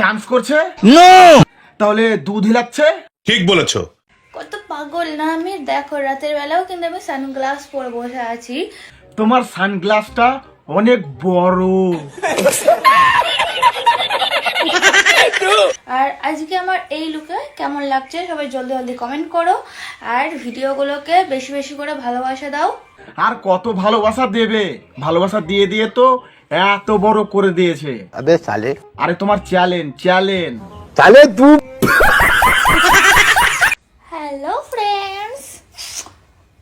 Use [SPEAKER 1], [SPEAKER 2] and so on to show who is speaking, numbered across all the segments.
[SPEAKER 1] Dance করছে?
[SPEAKER 2] No.
[SPEAKER 1] তাহলে দুধ হিলাচ্ছে?
[SPEAKER 3] ঠিক বলেছো।
[SPEAKER 4] কত পাগল না আমি, দেখো রাতের বেলাও কিন্তু আমি সানগ্লাস পরে বসে আছি।
[SPEAKER 1] তোমার সানগ্লাসটা অনেক বড়।
[SPEAKER 4] আর আজকে আমার এই লুকে কেমন লাগছে সবাই জলদি জলদি কমেন্ট করো, আর ভিডিওগুলোকে বেশি বেশি করে ভালোবাসা দাও।
[SPEAKER 1] আর কত ভালোবাসা দেবে, ভালোবাসা দিয়ে দিয়ে তো এত বড় করে দিয়েছে।
[SPEAKER 2] अबे साले
[SPEAKER 1] আরে তোমার চ্যালেঞ্জ চ্যালেঞ্জ।
[SPEAKER 2] साले तू
[SPEAKER 4] হ্যালো ফ্রেন্ডস,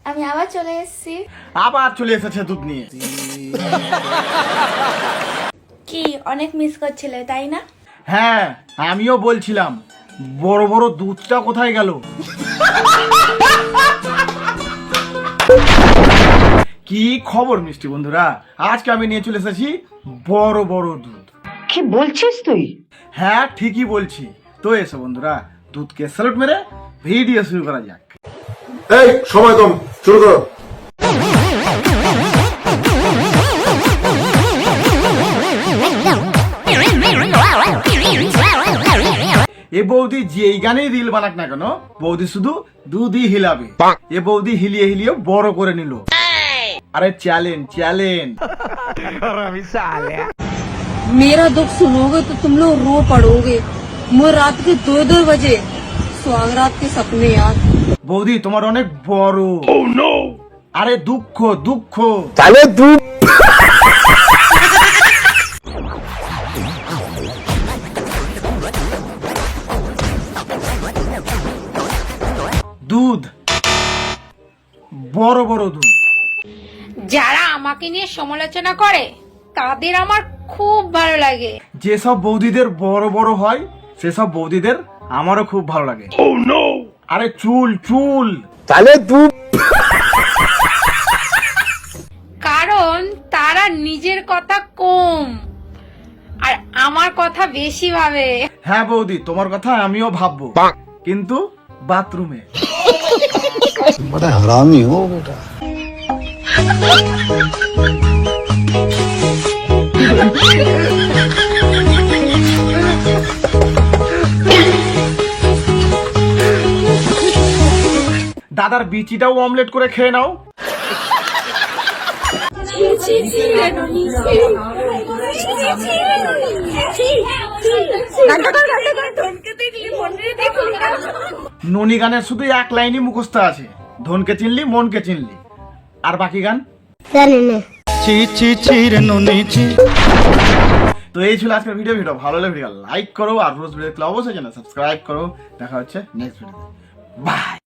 [SPEAKER 4] আমি আবার চলে এসেছি।
[SPEAKER 1] আবার চলে এসেছে দুধ নিয়ে।
[SPEAKER 4] কি অনেক মিস করছিলে তাই না?
[SPEAKER 1] হ্যাঁ, আমিও বলছিলাম বড় বড় দুধটা কোথায় গেল। কি খবর মিষ্টি বন্ধুরা, আজকে আমি নিয়ে চলে এসেছি বড় বড় দুধ।
[SPEAKER 5] কি বলছিস তুই?
[SPEAKER 1] হ্যাঁ ঠিকই বলছি। তো এসো বন্ধুরা, দুধকে স্যালুট মেরে ভিডিও শুরু করা যাক।
[SPEAKER 3] এই সময় কম, শুরু করো।
[SPEAKER 1] এ বৌদি যেই গানেই রিল বানাক না কেন, বৌদি শুধু দুধই হিলাবে। এ বৌদি হিলিয়ে হিলিয়ে বড় করে নিল। আরে চ্যালেঞ্জ চ্যালেঞ্জ।
[SPEAKER 5] मेरा दुख सुनोगे तो तुम लोग रो पड़ोगे। मुझे रात के 2-2 बजे सुहागरात के सपने याद।
[SPEAKER 1] বৌদি তোমার অনেক বড়। আরে দুঃখ দুঃখ।
[SPEAKER 2] साले तू
[SPEAKER 1] দুধ, বড় বড় দুধ।
[SPEAKER 6] যারা আমাকে নিয়ে সমালোচনা করে তাদের আমার খুব ভালো লাগে।
[SPEAKER 1] যেসব বৌদিদের বড় বড় হয় সেসব বৌদিদের আমারও খুব ভালো লাগে। আরে চুল চুল।
[SPEAKER 2] साले तू
[SPEAKER 6] কারণ তারা নিজের কথা কম আর আমার কথা বেশি ভাবে।
[SPEAKER 1] হ্যাঁ বৌদি, তোমার কথা আমিও ভাববো, কিন্তু বাথরুমে।
[SPEAKER 2] बड़ा हरामी हो बेटा।
[SPEAKER 1] দাদার বিচিটাও অমলেট করে খেয়ে নাও। ননি গানের শুধু এক লাইনই মুখস্থ আছে, ধনকে চিনলি মনকে চিনলি। আর বাকি গান তো এই ছিল আজকের ভিডিও। ভালো লাগলে ভিডিও লাইক করো, আর রোজ ভিডিও দেখলে অবশ্যই চ্যানেল সাবস্ক্রাইব করো। দেখা হচ্ছে নেক্সট ভিডিওতে। বাই।